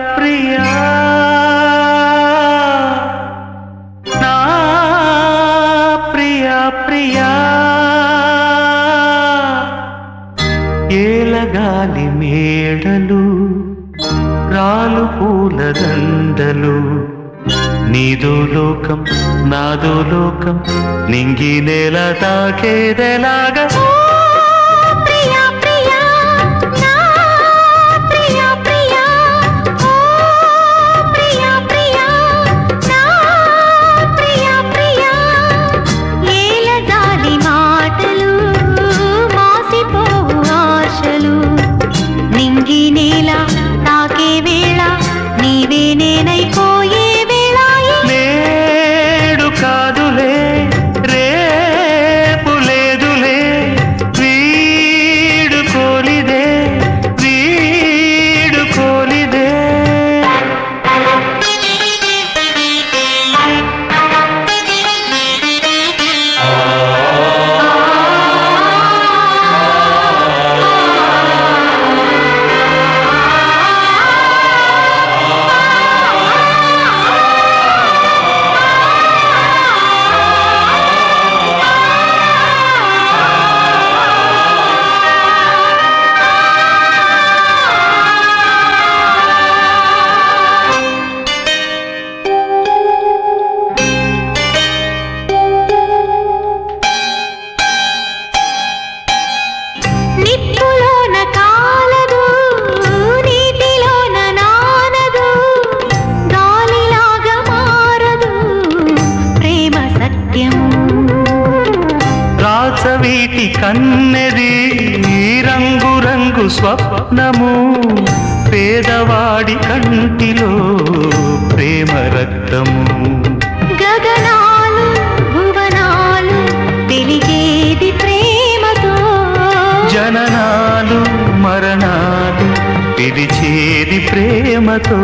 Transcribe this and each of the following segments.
ప్రియా నా ప్రియా ప్రియా ఏలగాలి మేడలు రాలు పూల దండలు నీదో లోకం నాదో లోకం నింగి నేల తాకేదెలాగా వీటి కన్నెది రంగు రంగు స్వప్నము పేదవాడి కంటిలో ప్రేమ రక్తము గగనాలు భువనాలు వెలిగేది ప్రేమతో జననాలు మరణాలు పిలిచేది ప్రేమతో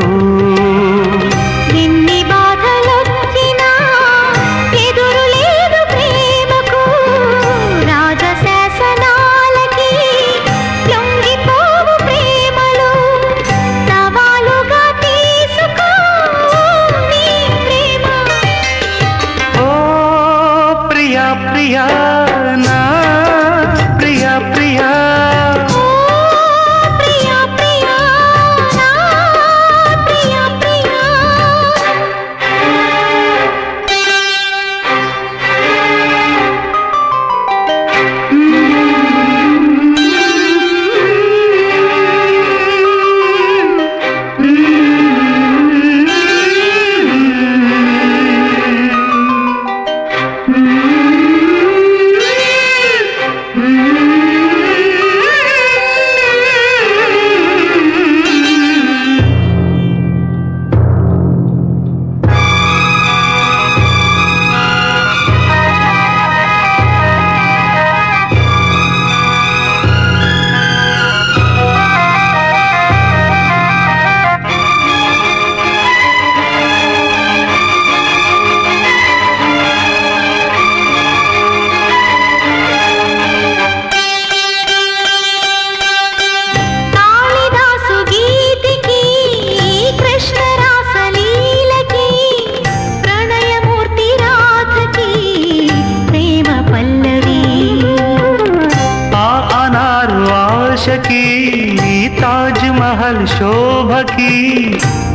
ఎన్ని బాధలొచ్చినా ఎదురు లేదు ప్రేమకు రాజశాసనాలకి లొంగిపోవు ప్రేమలు సవాలుగా తీసుకో నీ ప్రేమ ఓ ప్రియా ప్రియా నా ప్రియా ప్రియా తాజ్ మహల్ శోభకి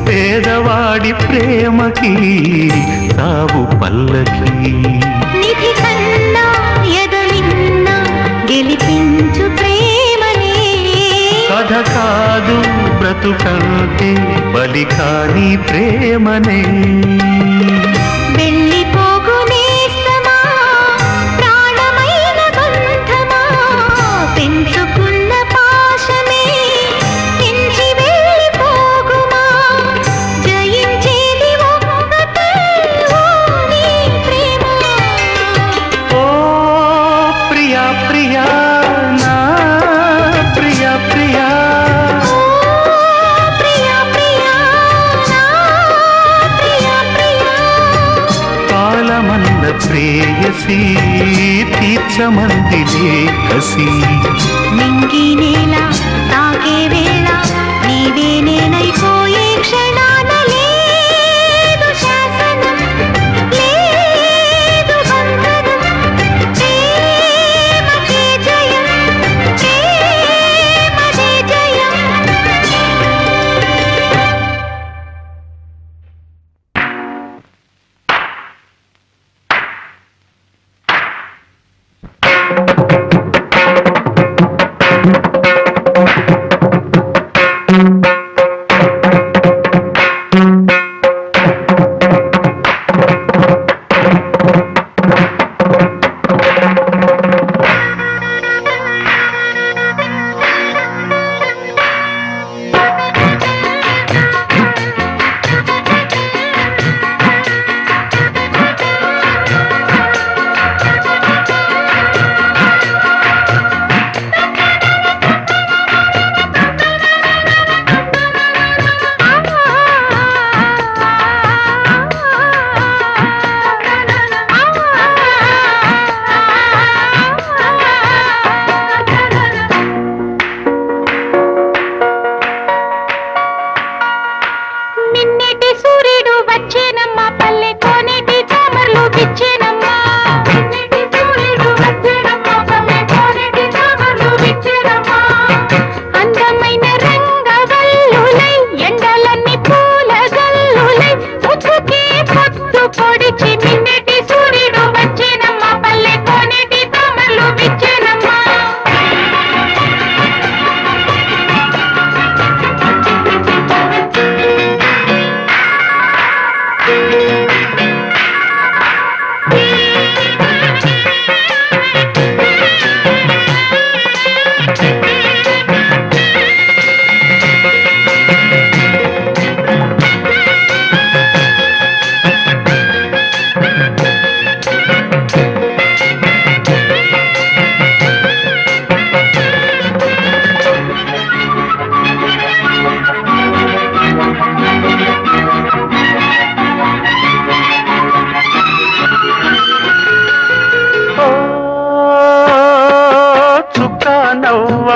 పేదవాడి ప్రేమకి సావు పల్లకి నిధి కన్నా ఎదలిన్నా గెలిపించు ప్రేమనే కథ కాదు బ్రతుకంటే బలి కాని ప్రేమనే వెళ్ళిపోగునేస్తమా ప్రాణమైన బంధమా పెంచుకున్న పాశమే పెంచి వెళ్ళిపోగుమా జయించేది ఒక్కటే ఓ నీ ప్రేమ ఓ ప్రియా ప్రియా నా ప్రియా ప్రియా ప్రేయసి తీర్చమందిలే కసి నింగి నేల తాకే వేళ నీవే నేనైపోయే క్షణం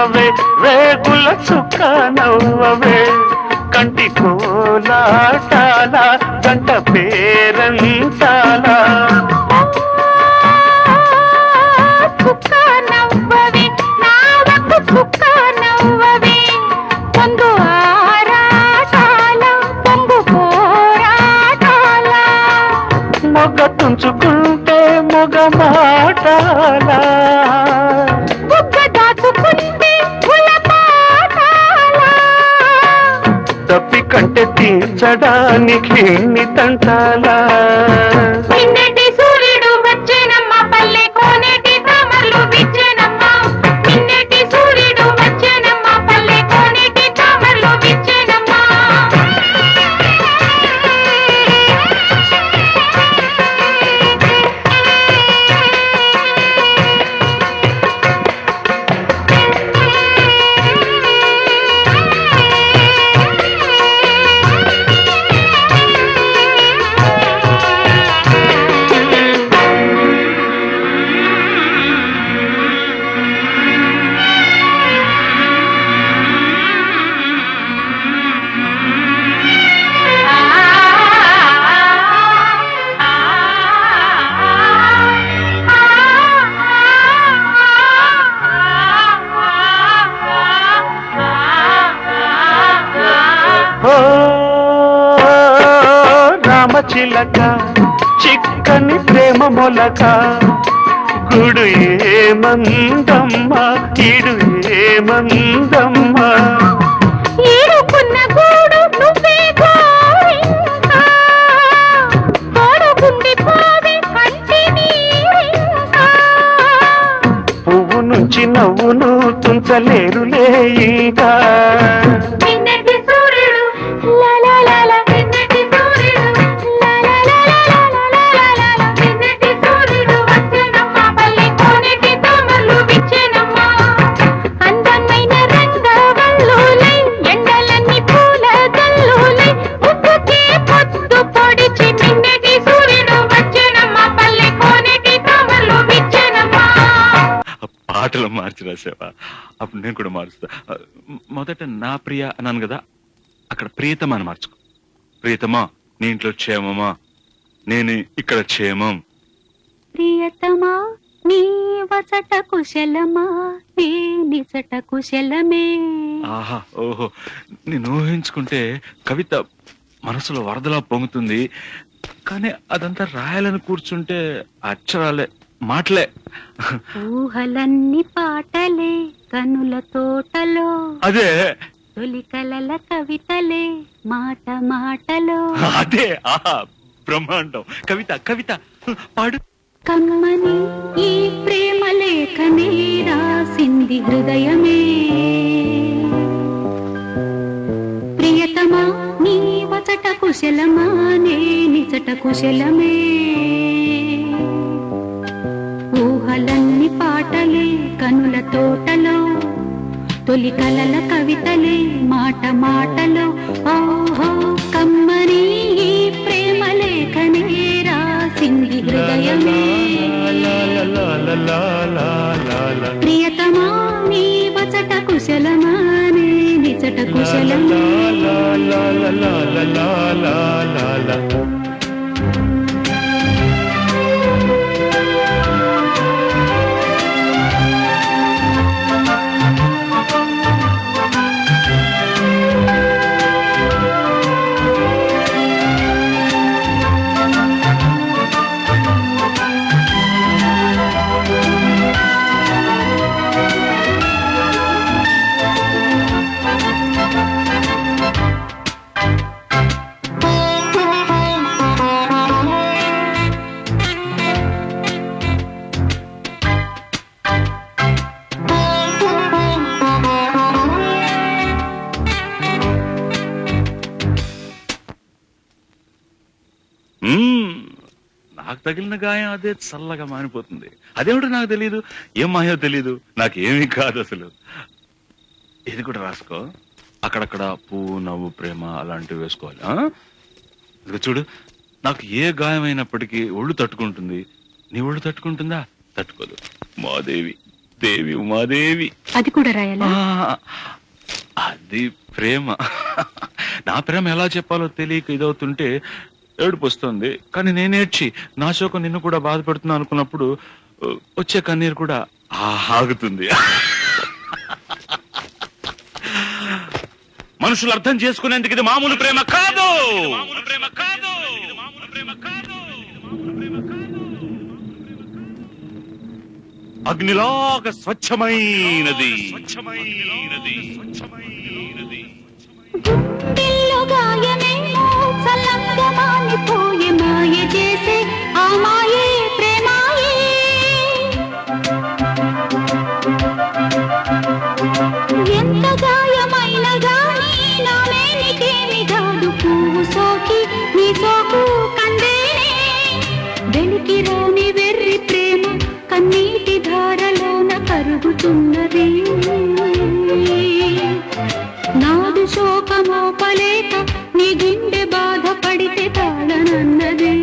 నవ్వవే రేగుల చుక్క నవ్వవే కంటి కోలాటాల గంట పేరంటాల కుక్క నవ్వవే నావకు కుక్క నవ్వవే పొంగు ఆరాటాల పొంగు పోరాటాల మొగ తుంచుకుంటే మొగ మాటాల బుగ్గ దాచుకుంటే ఉలపాటాల తప్పి కంటే తీర్చడానికి ఎన్ని తంటాలా నిన్నటి సూర్యుడు వచ్చేనమ్మ పల్లె కోనేటి తామరలు విచ్చేనమ్మ నిన్నటి సూర్యుడు వచ్చేనమ్మ పల్లె కోనేటి తామరలు విచ్చేనమ్మ ఓ రామచిలక చిక్కని ప్రేమ మొలక గుడు ఏమందమ్మ ఇడు ఏమందమ్మ ఏడుకున్న గూడు నువ్వే గోరింకా తోడుకుండి పోవే కంటి నీరింకా పువ్వు నుంచి నవ్వును తుంచలేరులే ఇంకా నిన్నటి సూర్యుడు లాలాలాల నిన్నటి సూర్యుడు లాలాలాల నిన్నటి సూర్యుడు వచ్చేనమ్మ పల్లె కోనేటి తామరలు విచ్చేనమ్మ అందమైన రంగవల్లులై ఎండలన్నీ పూల గల్లులై ముక్కుకే పొద్దు పొడిచి నిన్నటి సూర్యుడు వచ్చేనమ్మ పల్లె కోనేటి తామరలు విచ్చేనమ్మ పాటలు మార్చి రాసావా? అప్పుడు నేను కూడా మారుస్తా. మొదట నా ప్రియ అన్నాను కదా, అక్కడ ప్రియతమా అని మార్చుకో. ప్రియతమా నీ ఇంట్లో క్షేమమా, నేను ఇక్కడ క్షేమం. ప్రియతమా నీ వచట కుశలమా నీ నిచట కుశలమే ఆహా ఓహో, నేను ఊహించుకుంటే కవిత మనసులో వరదలా పొంగుతుంది. కానీ అదంతా రాయాలని కూర్చుంటే అక్షరాలే మాటలే. ఊహలన్నీ పాటలే కనుల తోటలో అదే తొలి కలల కవితలే మాట మాటలో అదే ఆహా బ్రహ్మాండం. కవిత కవిత పాడు. కమ్మని ఈ ప్రేమ లేఖనే రాసింది హృదయమే ప్రియతమా నీ వచట కుశలమా నే నిచట కుశలమే ఊహలన్నీ పాటలే కనుల తోటలో తొలి కలల కవితలే మాట మాటలో ఓహో కమ్మని ఈ ప్రేమ లేఖనే రాసింది హృదయమే ప్రియతమా నీ వచట కుశలమా నే నిచట కుశలమే నాకు తగిలిన గాయం అదే చల్లగా మానిపోతుంది. అదేమిటో నాకు తెలియదు, ఏం మాయో తెలీదు, నాకేమీ కాదు అసలు. ఇది కూడా రాసుకో. అక్కడక్కడ పువ్వు నవ్వు ప్రేమ అలాంటివి వేసుకోవాలి. ఇదిగో చూడు, నాకు ఏ గాయమైనప్పటికీ ఒళ్ళు తట్టుకుంటుంది. నీ ఒళ్ళు తట్టుకుంటుందా? తట్టుకోదు. మాదేవి దేవి ఉమాదేవి. అది కూడా రాయాలా? అది ప్రేమ. నా ప్రేమ ఎలా చెప్పాలో తెలియక ఇదవుతుంటే ఏడుపు వస్తుంది. కానీ నేనేడ్చి నా శోకం నిన్ను కూడా బాధపడుతున్నా అనుకున్నప్పుడు వచ్చే కన్నీరు కూడా ఆగుతుంది. మనుషులు అర్థం చేసుకునేందుకు ఇది మామూలు ప్రేమ కాదు. అగ్నిలాగా స్వచ్ఛమైనది. గుండెల్లో గాయమేమో చల్లంగా మానిపోయే మాయ చేసే ఆ మాయే ప్రేమాయే. ఎంత గాయమైన గాని నా మేనికేమి కాదు. పువ్వు సోకి నీ సోకు కందేనే. వెలికి రాని వెర్రి ప్రేమ కన్నీటి ధారలోన కరుగుతున్నది. నాదు శోకమోపలేక నీ గుండె బాధపడితే తాళనన్నది.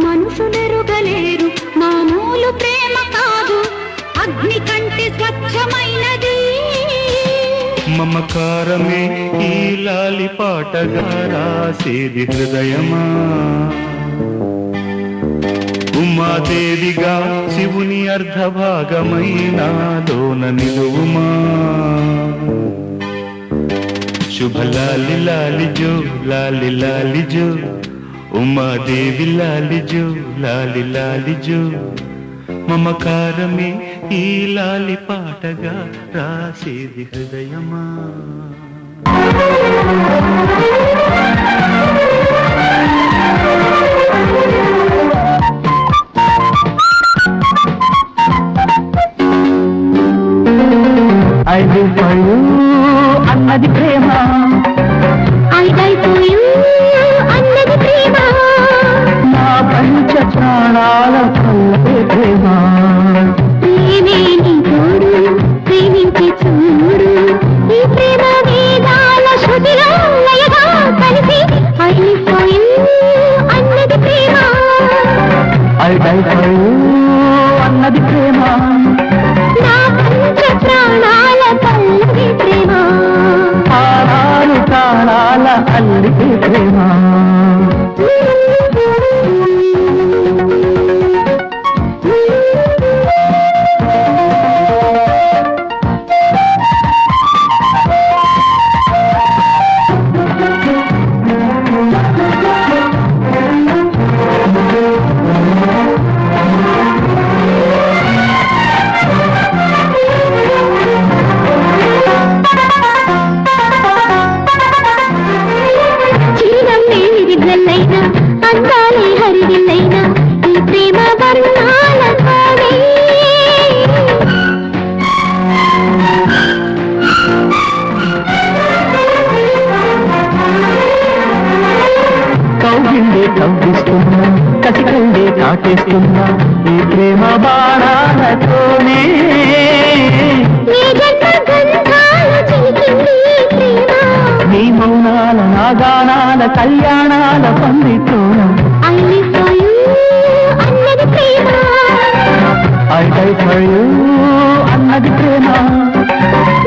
మనుషులెరుగలేరు మామూలు ప్రేమ కాదు, అగ్ని కంటే స్వచ్ఛమైనది. మమకారమే ఈ లాలి పాటగా రాసేది హృదయమా. ఉమాదేవిగా శివుని అర్ధభాగమైనాలోన నిలువుమా. శుభ లాలి లాలి జో లాలి లాలి జో, ఉమాదేవి లాలి జో లాలి లాలి జో. మమకారమే ఈ లాలి పాటగా రాసేది హృదయమా. I will for you అన్నది ప్రేమ. I die for you అన్నది ప్రేమ. నా పంచ ప్రాణాల కల్లే ప్రేమ. ప్రేమే నీ తోడు ప్రేమించి చూడు. ఈ ప్రేమ వేదాల శృతిలో లయగా కలిసి I live for you అన్నది ప్రేమ. I die for you అన్నది ప్రేమ. నా పంచ ప్రాణాల పల్లవి ప్రేమ. ఆరాలు కాలాల అల్లికి ప్రేమ. అందాలే హరివిల్లైనా ఈ ప్రేమ వర్ణాలతోనే. కౌగిళ్ళే కవ్విస్తున్నా కసికళ్ళే కాటేస్తున్నా ఈ ప్రేమ బాణాలతోనే. నీ మౌనాల నాగానాల కళ్యాణాల పండితోన. I live for you అన్నది ప్రేమ. I die for you అన్నది ప్రేమ.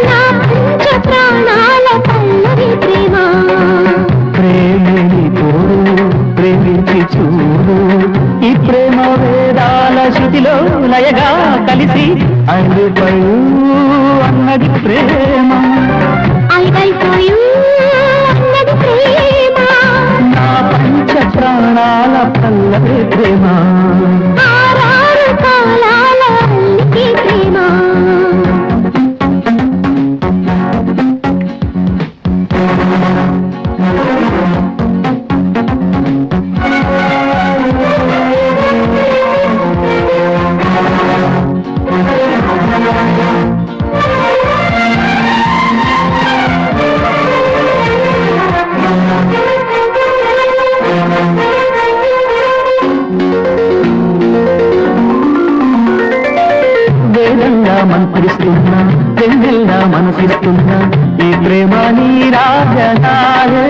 నా పంచ ప్రాణాల పల్లవి ప్రేమ. ప్రేమని తోడు ప్రేమించి చూడు. ఈ ప్రేమ వేదాల శృతిలో లయగా కలిసి I live for you అన్నది ప్రేమ. I die for you అన్నది ప్రేమ. నా పంచ ప్రాణాల పల్లవి ప్రేమ. ఆరారు కాలాల అల్లికి ప్రేమ. మంత్రిస్తున్నా వెన్నెల్లా మనసిస్తున్నా ఈ ప్రేమ నీ రాజనాయే.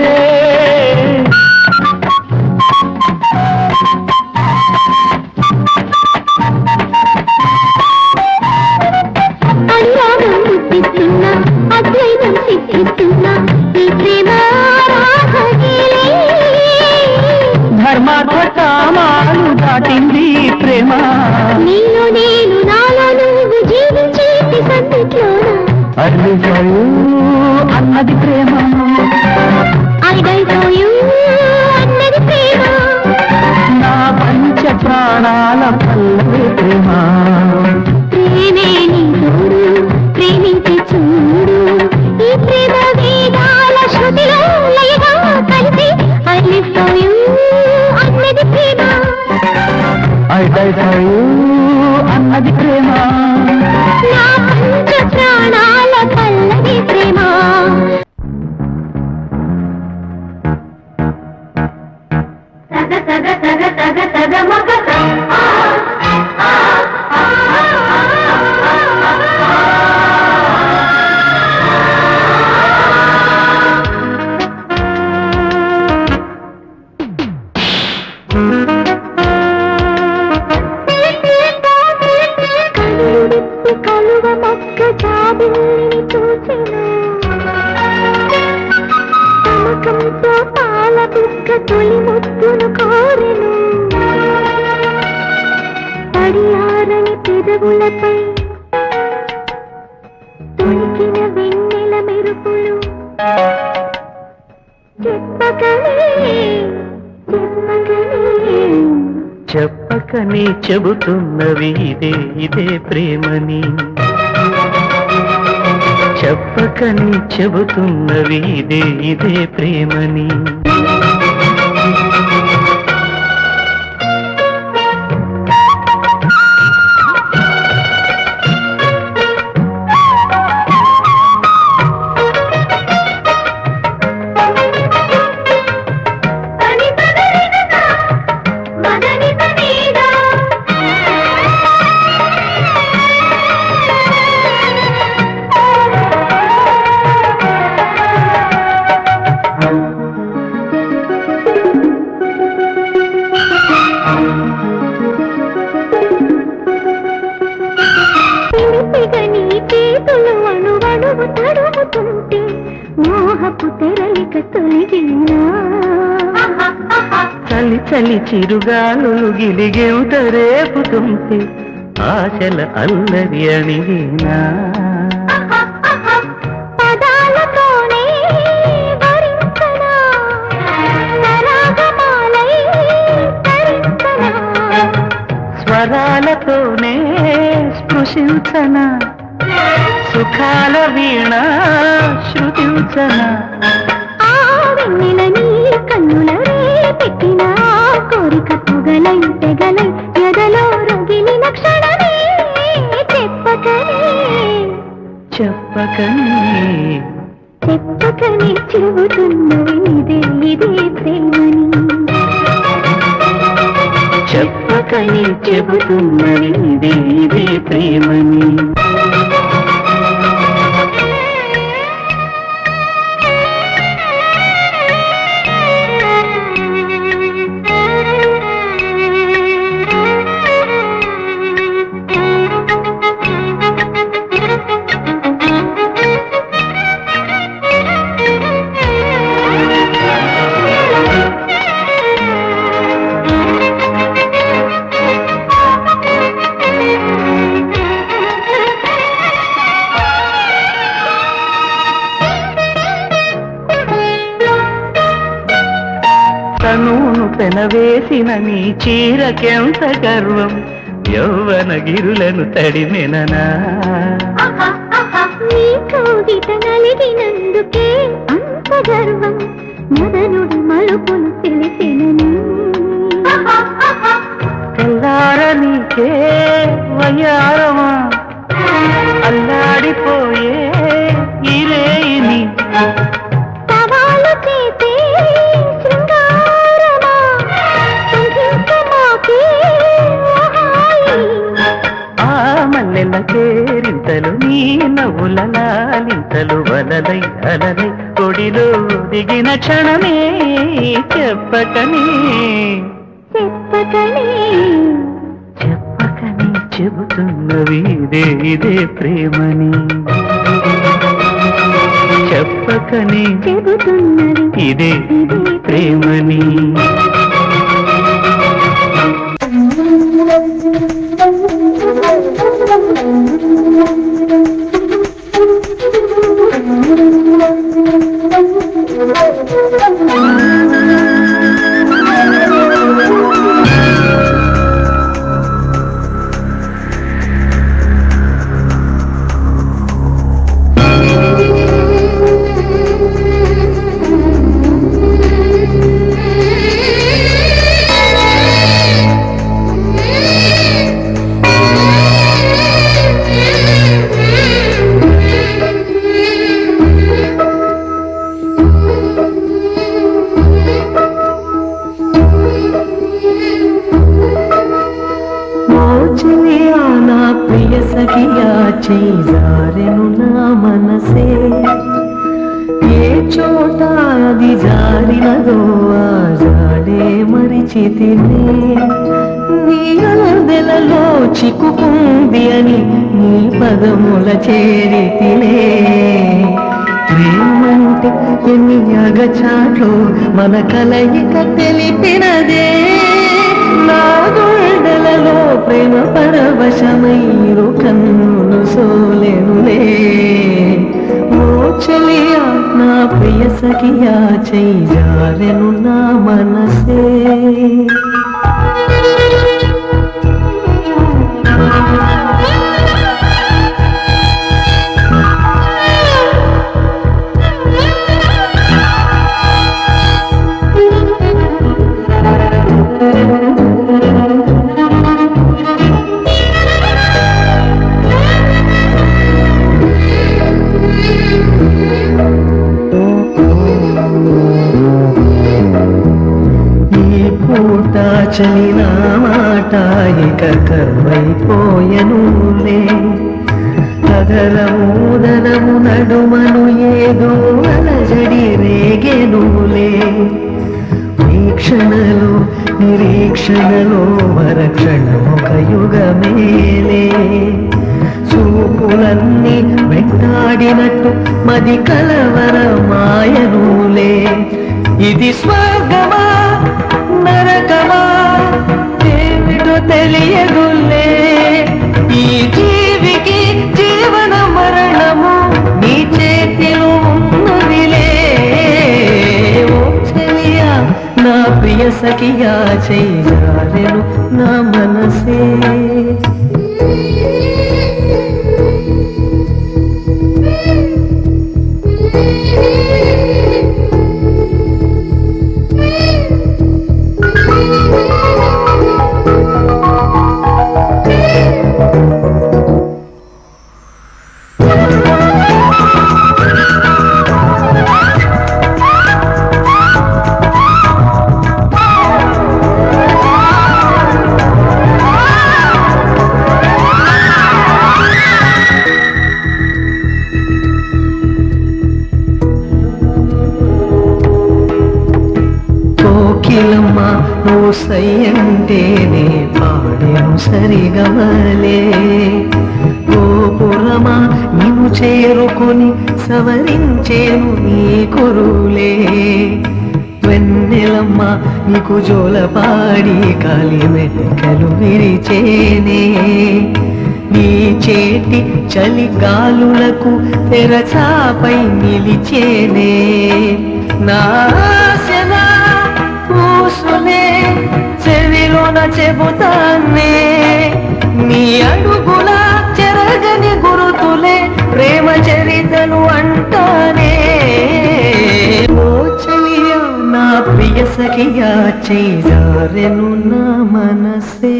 అల్లిపోయూ అన్నది ప్రేమ I die for you అన్నది ప్రేమ నా పంచ ప్రాణాల పల్లవి ప్రేమ ప్రేమే నీ తోడు ప్రేమించి చూడు ఈ ప్రేమ వేదాల శృతిలో లయగా కలిసి I live for you అన్నది ప్రేమ I die for you అన్నది ప్రేమ నా పంచ ప్రాణాల పల్లవి ప్రేమ సగ సగ సగ సగ సగ మగ కలువ మొక్క జాబిల్ని చూచెను తమకంతో పాల బుక్క తొలి ముద్దును కోరెను పడియారని పెదవులపై తొలికిన వెన్నెల మెరుపులు చెప్పగలే చెప్పకనే చెబుతున్నవి ఇదే ప్రేమని చెప్పకనే చెబుతున్నవి ఇదే ప్రేమని తడుముతుంటే మోహపు తెరలిక తొలగినా చలి చలి చిరుగాలు గిలిగేవుట రేపుతుంటే ఆశల అల్లరి అణిగినా పదాలతోనే వరించనా సరాగమాలై తరించనా స్వరాలతోనే స్పృశించనా సుఖాల వీణ శృతించనా ఆ వెన్నెల నీ కన్నుల పెట్టిన కోరిక పొగలై తెగలై ఎదలో రగిలిన క్షణమే చెప్పకనే చెబుతున్నది ఇదే ప్రేమని చెప్పకనే చెబుతున్నది ఇదే ప్రేమని తనూను పెనవేసిన నీ చీరకెంత గర్వం యౌవన గిరులను తడిమెననా నీ కౌగిట నలిగినందుకే అంత గర్వం మదనుడి మలుపులు తెలిసినని తెల్లార నీకే వయ్యారమా అల్లాడిపోయే ఇరేని సవాలు చేసే శృంగారమా సంధించమాకే ఆ మల్లెల కేరింతలు నీ నవ్వుల లాలింతలు వలలై అలలై ఒడిలో దిగిన క్షణమే చెప్పకనే చెబుతున్నవి ఇదే ప్రేమని చెప్పకనే చెబుతున్నది ఇదే ప్రేమని Thank you. చేజారెను నా మనసే ఏ చోట అది జారినదో ఆ జాడే మరిచితినే నీ అందెలలో చిక్కుకుంది అని నీ పదముల చేరితిలే ప్రేమంటే ఎన్ని అగచాట్లు మన కలయిక తెలిపినదే నా గుండెలలో ప్రేమ పరవశమైరు కన్నులు సోలెనులే ఓ చెలియా నా ప్రియ సఖియా చేజారెను నా మనసే చలిన మాట ఇక కరువైపోయనులే అదరమూదనము నడుమను ఏదో అలజడి రేగెనులే వీక్షణలో నిరీక్షణలో మరక్షణమొక యుగమేలే చూపులన్నీ వెంటాడినట్టు మది కలవరమాయనులే ఇది స్వర్గమా నరకమా ఏమిటో తెలియదులే ఈ జీవికి జీవన మరణము నీ చేతిలో ఉన్నదిలే ఓ చెలియా నా ప్రియ సఖియా చేజారెను నా మనసే కోకిలమ్మ నువ్వు సయ్యంటేనే పాడేను సరిగమలే గోపురమా నీవు చేరుకొని సవరించేను నీ కురులే వెన్నెలమ్మ నీకు జోలపాడి కాలి మెటికలు విరిచేనే నీ చేతి చలి గాలులకు తెరచాపై నిలిచేనే నా ఆశనా పూసునే చెవిలోన చెబుతానే నీ అడుగుల చెరగని గురుతులే ప్రేమ చరితలు అంటానే ఓ చెలియా నా ప్రియ సఖియా చేజారెను నా మనసే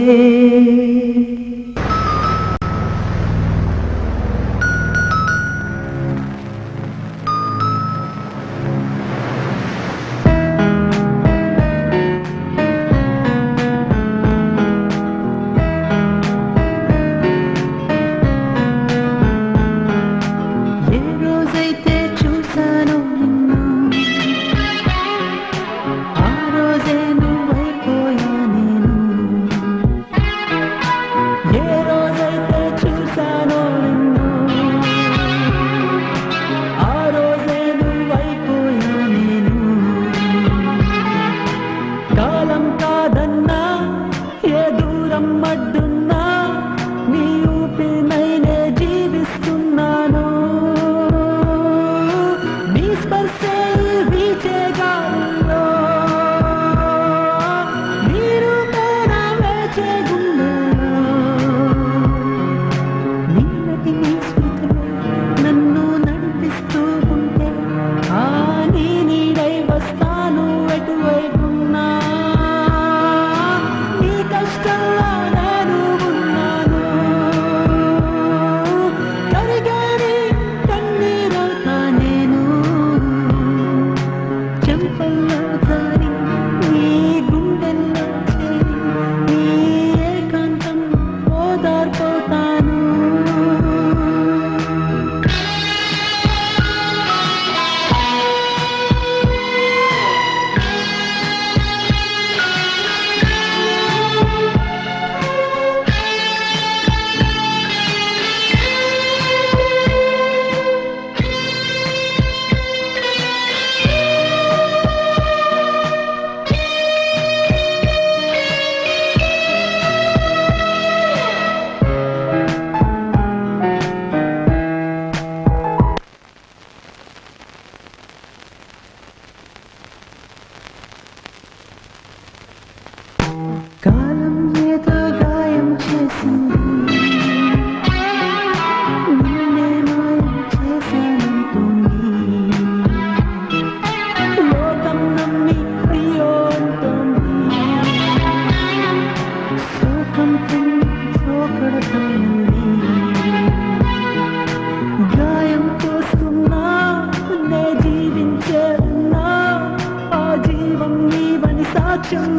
సాక్ష్యం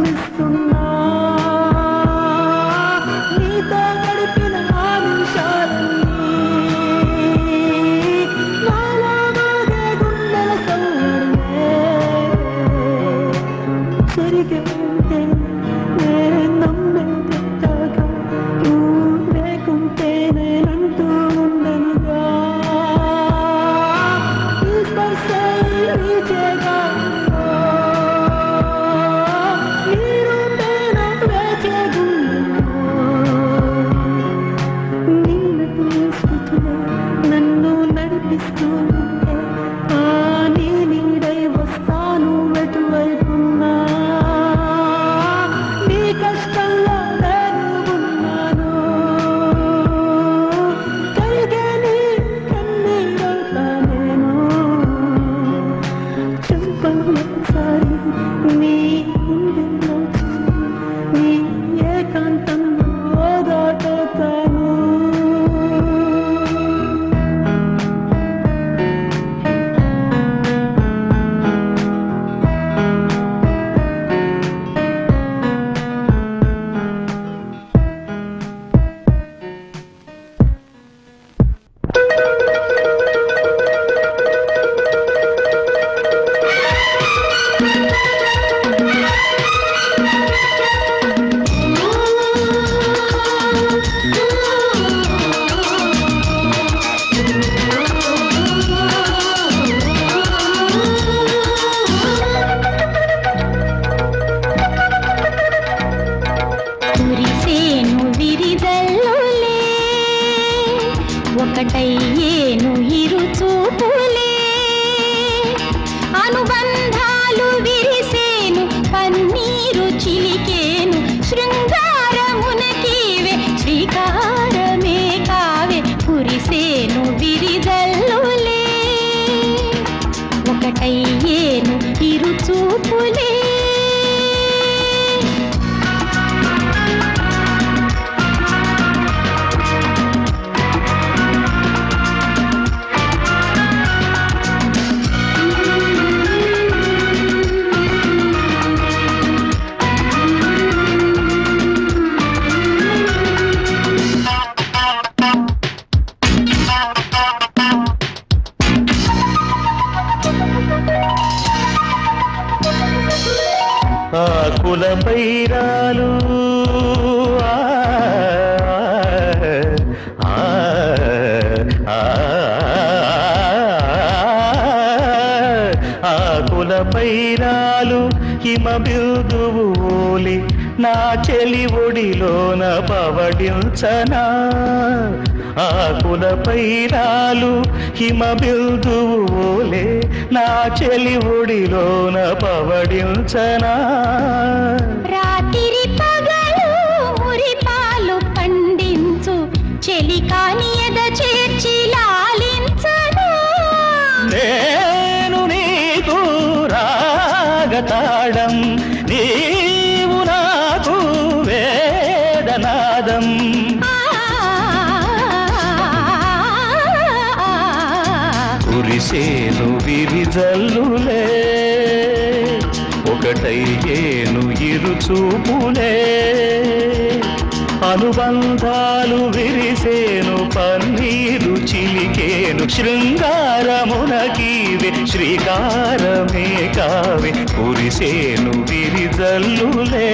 నీతో గడిపిన ఆ నిమిషాలన్నీ నాలో మోగే గుండెల సవ్వడినే జరిగే ఉంటే నేను నమ్మేదాకా నువ్వు లేకుంటే నేనంటూ ఉండనుగా ఈ స్పర్శే ఈ చేగా నీరు నేను వేచే నిన్నటి స్మృతులే నన్ను నడిపిస్తూ ఉంటే ఆ నీ నీడై వస్తాను ఎటువైపున్నా నీ కష్టంలో నేను ఉన్నాను కలిగే నీ కన్నీరవుతా నేను చెప్పసారి నీ గుండెల్లో నీ ఏకాంతంలో ఓదాటవుతాను కురిసేను విరిజల్లులే ఒకటయ్యేను ఇరు చూపులే అనుబంధాలు విరిసేను పన్నీరు చిలికేను శృంగారమునకీవే శ్రీకారమే కావే కురిసేను విరిజల్లులే ఒకటయ్యేను ఇరు చూపులే ఆకుల పైరాలు ఆకుల పైరాలు హిమ బిందువు ఓలి నా చెలి ఒడిలోన పవడించనా ఆకుల పైరాలు హిమ బిందువు ఓలే నా చెలి ఒడిలోన పవడించనా రాత్రి పగలు మురిపాలు పండించు చెలికాని ఎద చేర్చి లాలించను నేను నీకు రాగతాడం నీవు నాకు వేదనాదం కురిసేను విరిజల్లులే ఒకటయ్యేను ఇరు చూపులే అనుబంధాలు విరిసేను పన్నీరు చిలికేను శృంగారమునకీవే శ్రీకారమే కావే కురిసేను విరిజల్లులే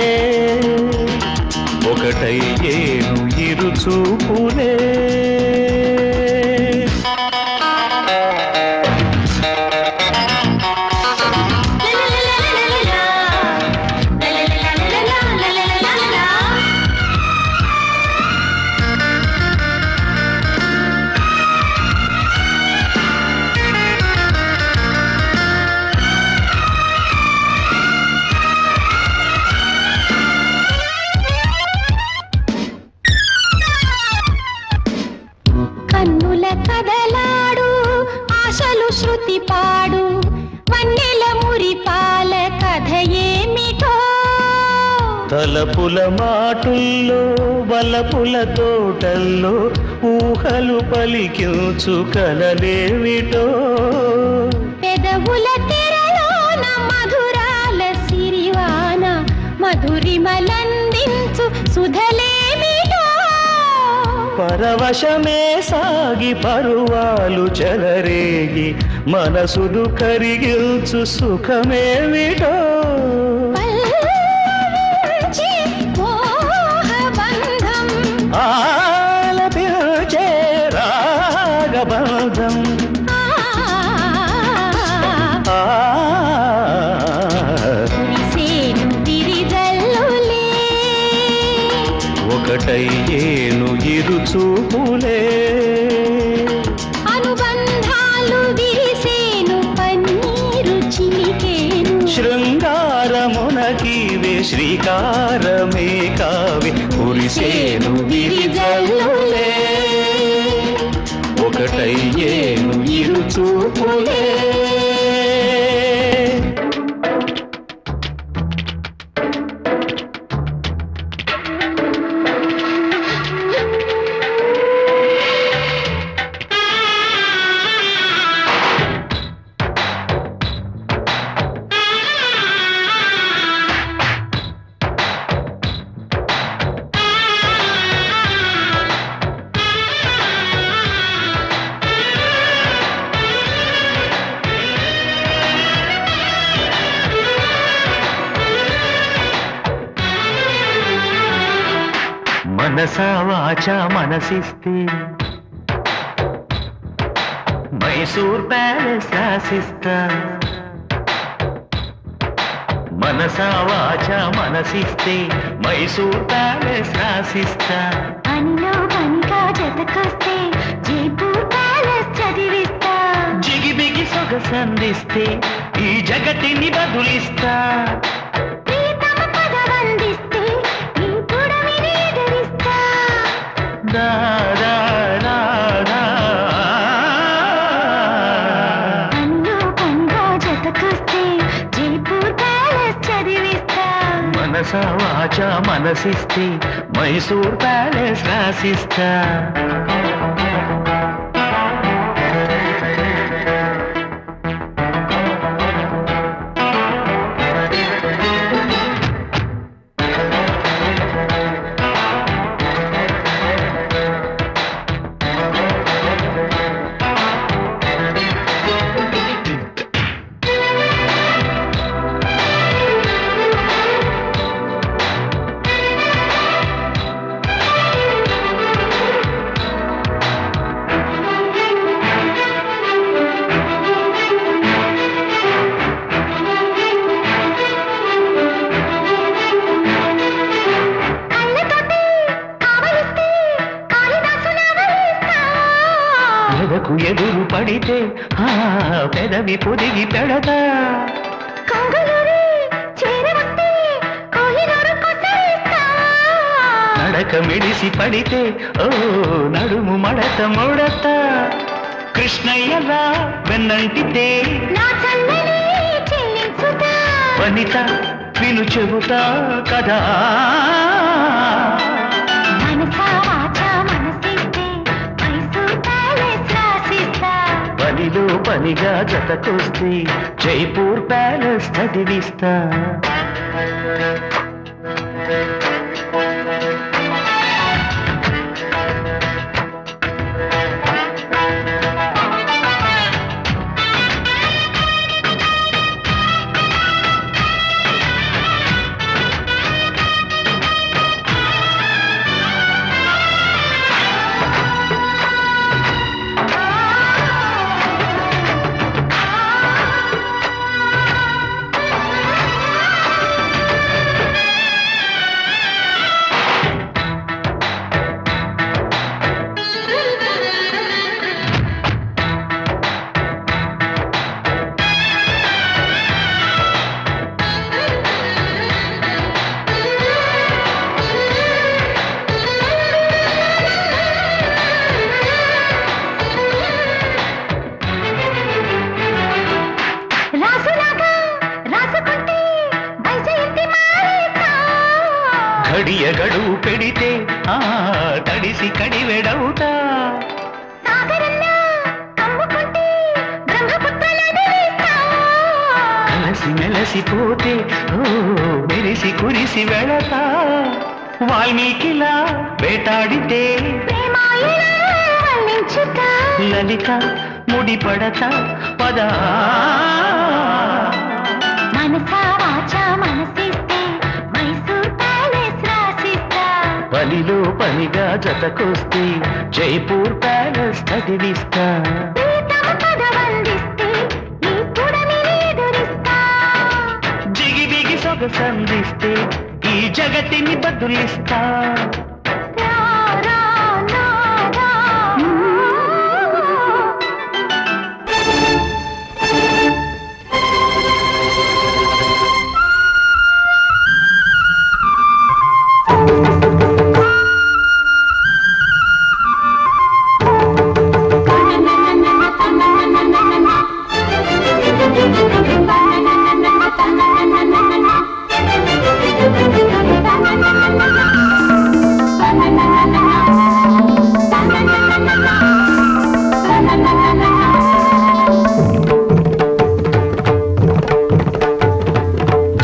ఒకటయ్యేను ఇరు చూపులే కన్నుల కదలాడు ఆశలు శృతి పాడు వన్నెల మురిపాల కథ ఏమిటో తలపుల మాటుల్లో వలపుల తోటల్లో ఊహలు పలికించు కలలేమిటో పెదవుల తెరలోన మధురాల సిరివాన మధురిమలందించు సుధలేమిటో పరవశమే సాగి పరువాలు చెలరేగి మనసును కరిగిల్చు సుఖమేమిటో పల్లవించి మోహబంధం ఆలపించే రాగబంధం కురిసేను విరిజల్లులే ఒకటయ్యేను ఇరు చూపులే అనుబంధాలు విరిసేను పన్నీరు చిలికేను శృంగారమునకీవే శ్రీకారమే కావి కురిసేను విరిజల్లులే ఒకటయ్యేను ఇరు చూపులే మనసా వాచ మనసిస్తే మైసూర్ ప్యాలెస్ రాసిస్తా మనసా వాచ మనసిస్తే మైసూర్ ప్యాలెస్ రాసిస్తా పనిలో పనిగా జతకొస్తే జైపూర్ ప్యాలెస్ చదివిస్తా జిగిబిగి సొగసందిస్తే ఈ జగతిని బదులిస్తా ప్రీతమ పదవందిస్తే ఈ పుడమిని ఎదిరిస్తా దా దా దా దా. పనిలో పనిగా జతకొస్తే జైపూర్ ప్యాలెస్ చదివిస్తా మనసా వాచ మనసిస్తే మైసూర్ ప్యాలెస్ రాసిస్తా కళ్ళతోటి కావలిస్తే కాళిదాసు నవలిస్తా ఎదకు ఎదురు పడితే ఆ పెదవి పొదిగి పెడతా కంగులూరి చేరవస్తే కోహినూరు కొట్టేస్తా నడక మిడిసి పడితే ఓ నడుము మడత ముడత కృష్ణయ్యలా వెన్నంటితే నా చల్లని చెల్లించుతా వనిత విను చెబుతా కదా మనసా వాచా మనసిస్తే మైసూర్ ప్యాలెస్ రాసిస్తా పనిలో పనిగా జతకొస్తే జైపూర్ ప్యాలెస్ చదివిస్తా రాసులాగా రాసుకుంటే వైజయంతి మారేస్తా ఘడియ గడువు పెడితే ఆ తడిసి కడివెడవుతా సాగరంలో కమ్ముకుంటే బ్రహ్మపుత్రలని వేస్తా కలసి మెలసి అలసిపోతే మెరిసి కురిసి వెళతా వాల్మీకిలా వేటాడితే లలిత ముడిపడత పద మనసా వాచా మనసిస్తే మైసూర్ ప్యాలెస్ రాసిస్తా పనిలో పనిగా జతకొస్తే జైపూర్ ప్యాలెస్ చదివిస్తా ప్రీతమ పదవందిస్తే ఈ పుడమిని ఎదురిస్తా జిగి బిగి సొగసందిస్తే ఈ జగతిని బదులిస్తా రా రా నా రా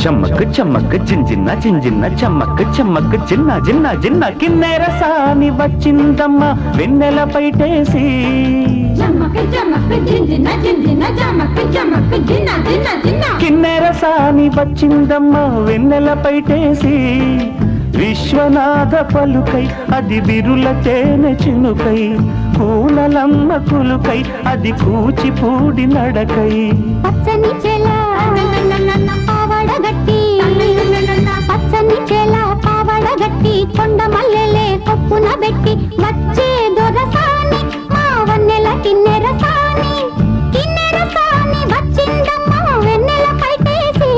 చమ్మక్ చమ్మక్ జింజిన్న జింజిన్న చమ్మక్ చమ్మక్ జిన్న జిన్న జిన్న కిన్నెర సాని వచ్చిందమ్మ వెన్నెల పైటేసి జమక్ జమక్ జింజిన జింజిన జమక్ జమక్ జిన్న జిన్న జిన్న కిన్నెర సాని వచ్చిందమ్మ వెన్నెల పైటేసి విశ్వనాథ పలుకై అది విరుల తేనె చినుకై కూనలమ్మ కులుకై అది కూచిపూడి నడకై పచ్చని చెల పావడగట్టి పచ్చని చెల పావడగట్టి కొండ మల్లెలే కొప్పున పెట్టి వచ్చే దొరసాని మా వన్నెల కిన్నెర సాని వచ్చిందమ్మ వెన్నెల పైటేసి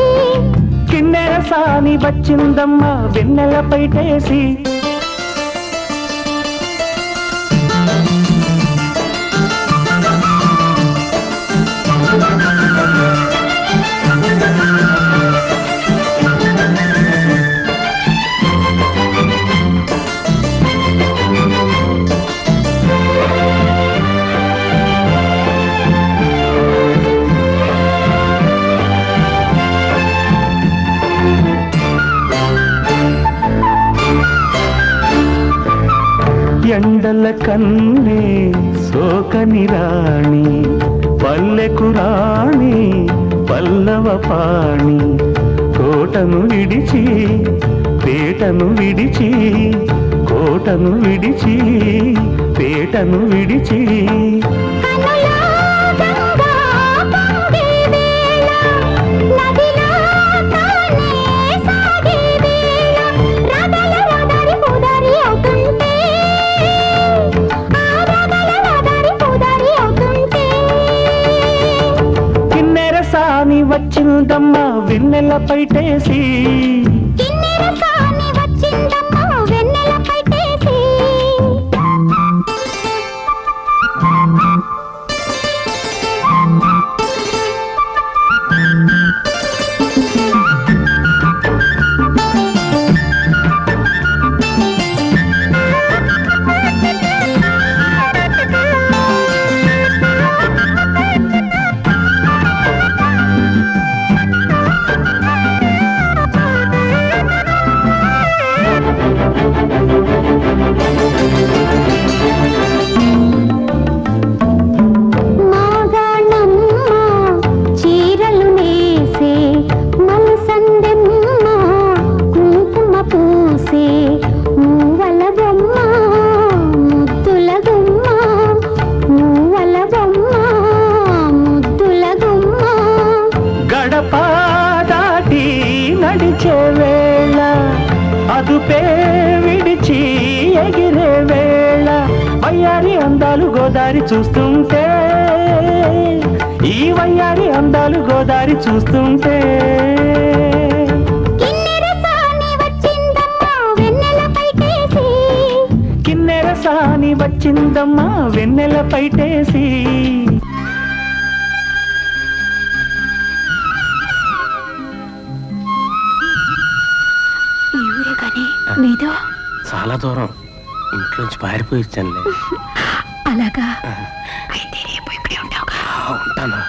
కిన్నెర సాని వచ్చిందమ్మ వెన్నెల పైటేసి ఎండల కన్నే సోకని రాణి పల్లెకు రాణి పల్లవ పాణి కోటను విడిచి పేటను విడిచి కోటను విడిచి పేటను విడిచి వచ్చిందమ్మ వెన్నెల పైటేసి వచ్చిందమ్మ వెన్నెల పైటేసి అదుపే విడిచి ఎగిరే వేళ వయ్యారి అందాలు గోదారి చూస్తుంటే ఈ వయ్యారి అందాలు గోదారి చూస్తుంటే కిన్నెర సాని వచ్చిందమ్మా వెన్నెల పైటేసి చాలా దూరం ఇంట్లోంచి పారిపోయి వచ్చానులే. అలాగా అయితే రేపు ఇక్కడే ఉంటావుగా? ఉంటాను.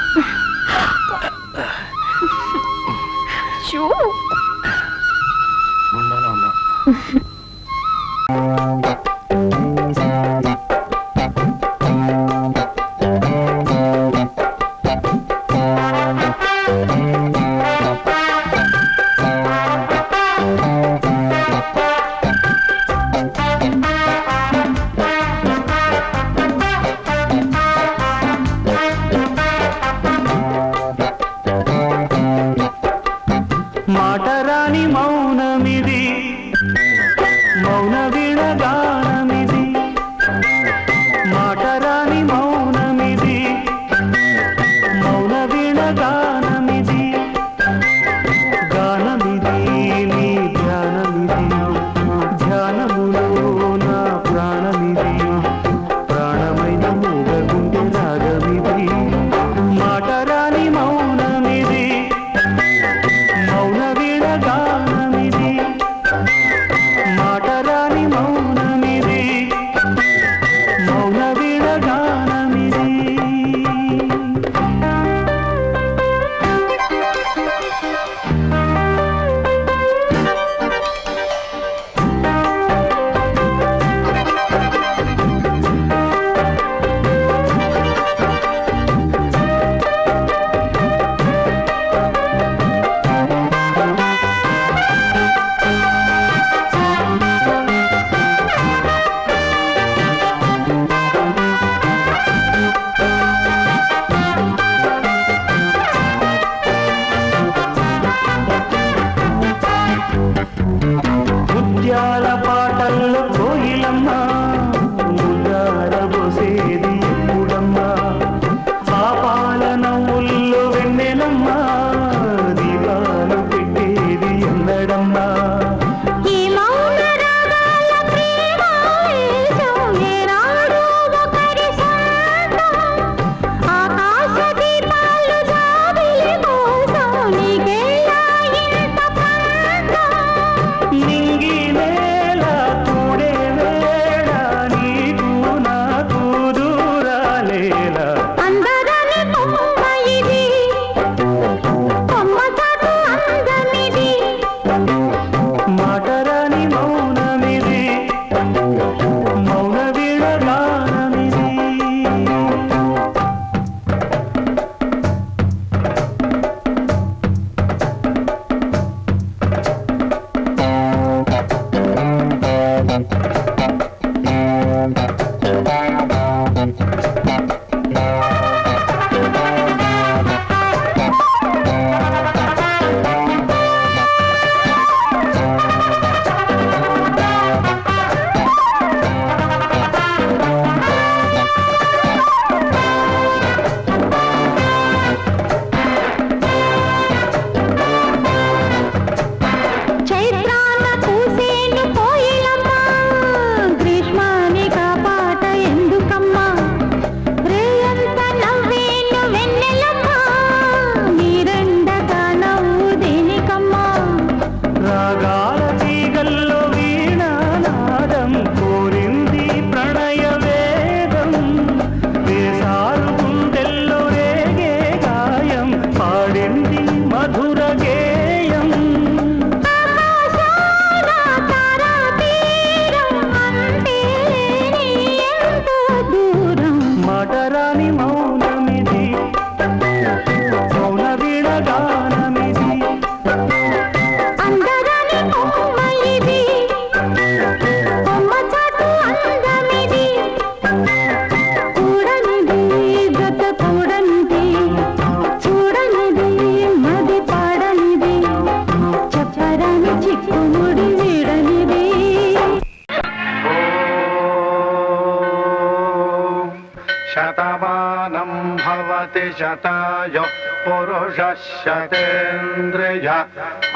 भवति शताय पुरुषः शतेन्द्रिय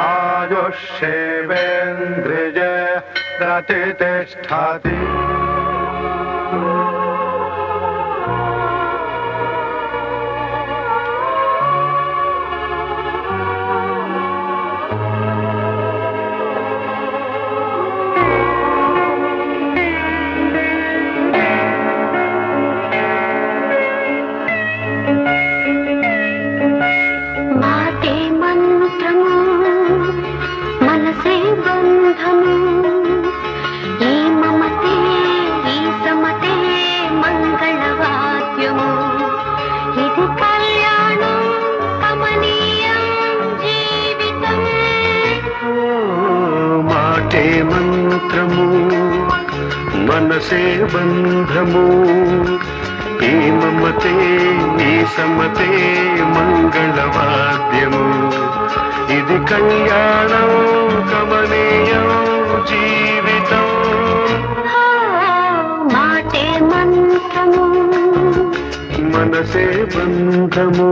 आयुष्येवेन्द्रिये प्रतिष्ठति మనసే బంధము ఈ మమతే ఈ సమతే మంగళవాద్యము ఇది కళ్యాణం కమనీయం జీవితం మాటే మంత్రము మనసే బంధము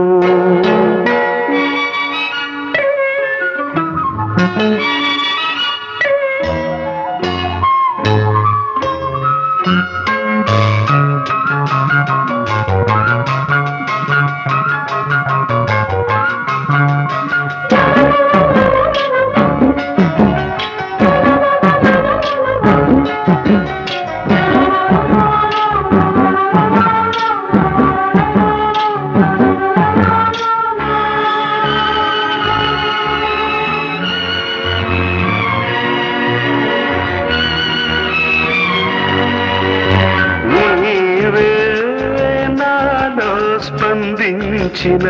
స్పందించిన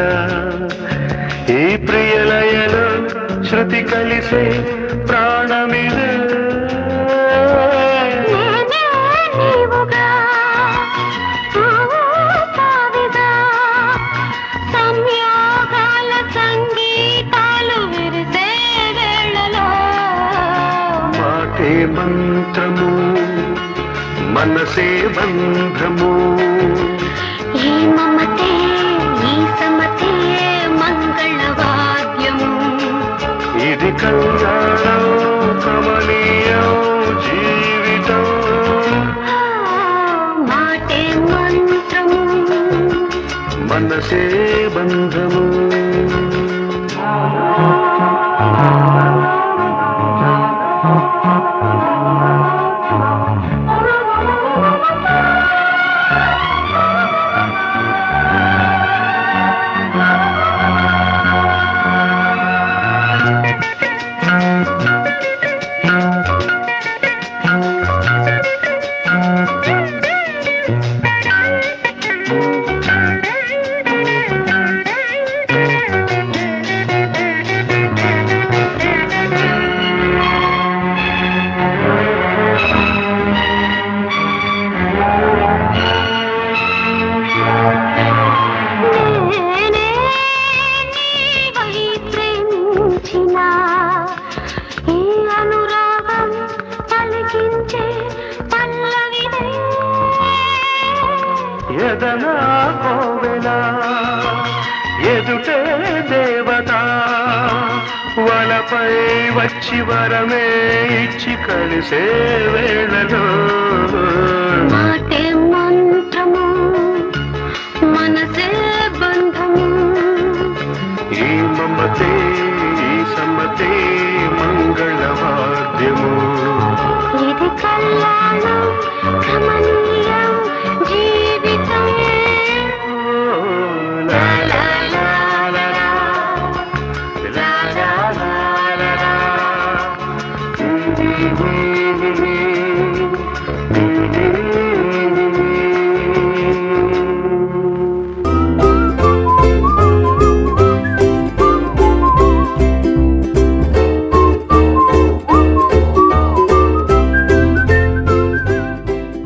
ఈ ప్రియలయలో శృతి కలిసే ప్రాణమిదే సంయోగాల సంగీతాలు విరిసే వేళలో మాటే మంత్రము మనసే బంధము ఈ మమతే ఈ సమతే మంగళవాద్యము ఇది కళ్యాణం కమనీయం జీవితం మాటే మంత్రము మనసే బంధము ఎదనా కోవెలా ఎదుటే దేవత వలపై వచ్చి వరమే ఇచ్చి కలిసే వేళలో మాటే మంత్రము